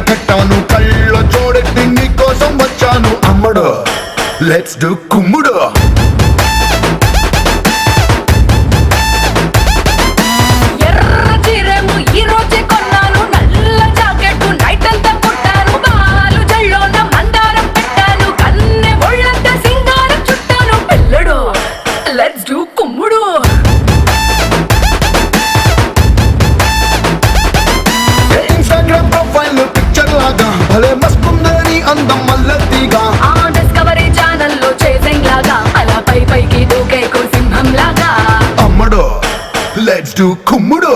కట్టాను కళ్ళ చూడెత్తి నీ కోసం వచ్చాను అమ్మడు లెట్స్ డు కుమ్ముడు భలే మస్తుందని అందం మల్లతిగా ఆ డిస్కవరీ ఛానల్లో చేసింగ్ లాగా అలా పై పైకి దూకేకు సింహం లాగా అమ్మడు లెట్స్ డు కుమ్ముడు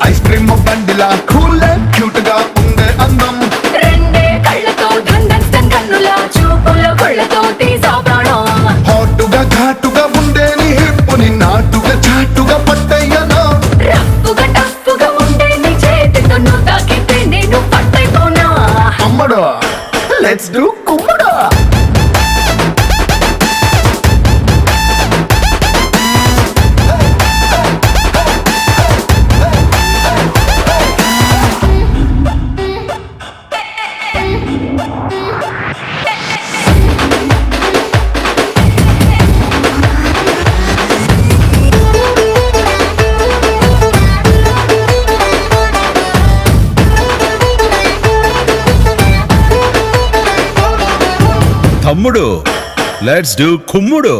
ఐస్ క్రీమ్ బండిలా కూల్ క్యూట్ గా ఉండే అందం రెండే కళ్ళతో దండన్ కన్నులా చూపుల కొళ్ళతో తీసా ప్రాణం హాటుగా ఘాటుగా ఉండే నీ హిప్పుని నాటుగా చాటుగా పట్టయ్యనా రఫ్ఫుగా టఫ్ఫుగా ఉండే నీ చేతితో నువ్వు తాకితే నేను పట్టైపోనా అమ్మడు లెట్స్ డు కుమ్ముడు తమ్ముడు లెట్స్ డు కుమ్ముడు